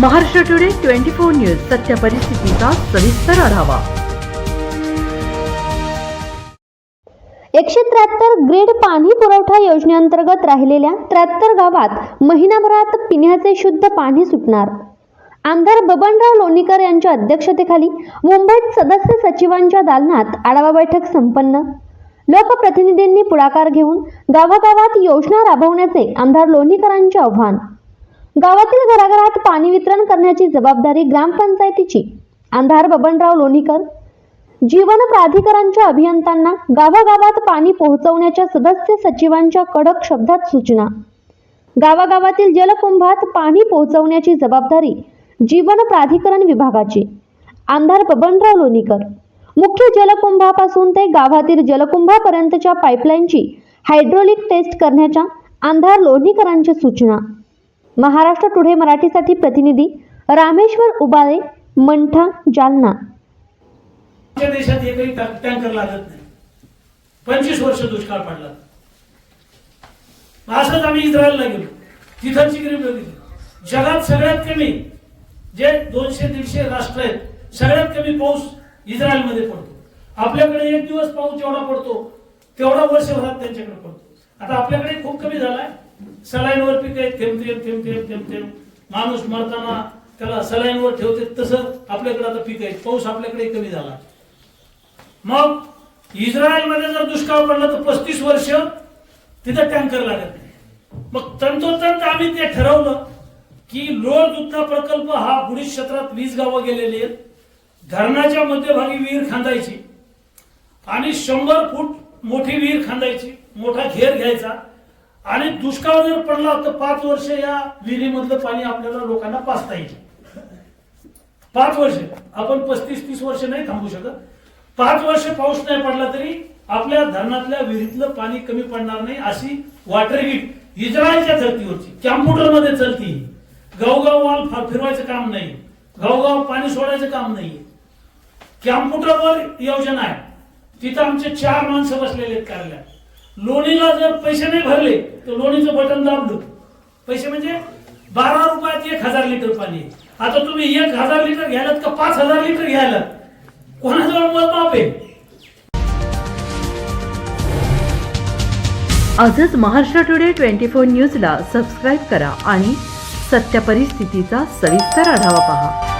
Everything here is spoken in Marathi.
महाराष्ट्र टुडे 24 न्यूज सत्य परिस्थितीचा सविस्तर आढावा। 173 ग्रीड पाणी पुरवठा योजनेअंतर्गत राहिलेल्या 73 गावात महिनाभरात पिण्याचे शुद्ध पाणी सुटणार। आमदार बबनराव लोणीकर यांच्या अध्यक्षतेखाली मुंबईत सदस्य सचिवांच्या दालनात आढावा बैठक संपन्न। लोकप्रतिनिधींनी पुढाकार घेऊन गावागावात योजना राबवण्याचे आमदार लोणीकरांचे आव्हान। गावातील घराघरात पाणी वितरण करण्याची जबाबदारी ग्रामपंचायतीची। आमदार बबनराव लोणीकर जीवन प्राधिकरणच्या अभियंत्यांना गावागावात पाणी पोहोचवण्याच्या सदस्य सचिवांच्या कडक शब्दात सूचना। गावागावातील जलकुंभात पाणी पोहोचवण्याची जबाबदारी जीवन प्राधिकरण विभागाची। आमदार बबनराव लोणीकर मुख्य जलकुंभापासून ते गावातील जलकुंभापर्यंतच्या पाईपलाईनची हायड्रोलिक टेस्ट करण्याच्या आमदार लोणीकरांच्या सूचना। महाराष्ट्र टुडे मराठीसाठी प्रतिनिधी रामेश्वर उबाळे, मंठा, जालना। आमच्या देशात एकही टँकर लागत नाही। 25 वर्ष दुष्काळ पडला। असंच आम्ही इस्रायलला गेलो, तिथंची गरीब बघितली। जगात सगळ्यात कमी जे 200-150 राष्ट्र आहेत, सगळ्यात कमी पाऊस इस्रायलमध्ये पडतो। आपल्याकडे एक दिवस पाऊस जेवढा पडतो तेवढा वर्षभरात त्यांच्याकडे पडतो। आता आपल्याकडे खूप कमी झालाय। सलाईनवर पीक आहे, थेंब थेंब थेंब थेंब थेंब थेंब माणूस मरताना त्याला सलाईनवर ठेवते, तसं आपल्याकडे आता पीक आहे। पाऊस आपल्याकडे कमी झाला। मग इस्रायलमध्ये जर दुष्काळ पडला तर 35 वर्ष तिथं टँकर लागत नाही। मग तंतोतंत आम्ही ते ठरवलं की लोअर दुधना प्रकल्प हा बुडीत क्षेत्रात 20 गावं गेलेली आहेत। धरणाच्या मध्यभागी विहीर खांदायची आणि 100 फूट मोठी विहीर खांदायची, मोठा घेर घ्यायचा आणि दुष्काळ जर पडला तर 5 वर्ष या विहिरीमधलं पाणी आपल्याला लोकांना पाजता येईल। 5 वर्ष आपण 35-30 वर्ष नाही थांबू शकत। 5 वर्ष पाऊस नाही पडला तरी आपल्या धरणातल्या विहिरीतलं पाणी कमी पडणार नाही, अशी वॉटर हीट इस्रायलच्या धर्तीवरची कॅम्प्युटरमध्ये चलती। गावगाव वाल फिरवायचं काम नाही, गावगाव पाणी सोडायचं काम नाही, कॅम्प्युटरवर योजना आहे। तिथं आमचे 4 माणसं बसलेले आहेत कार्यालयात। लोणीला जर पैसे नाही भरले तर लोणीचं बटन दाबलं, पैसे म्हणजे 12 रुपयात 1000 लिटर पाणी। आता तुम्ही 1000 लिटर घ्यायलात का 5000 लिटर घ्यायलात, कोणाजवळ मोजमाप आहे? आजच महाराष्ट्र टुडे 24 न्यूजला सबस्क्राईब करा आणि सत्य परिस्थितीचा सविस्तर आढावा पहा।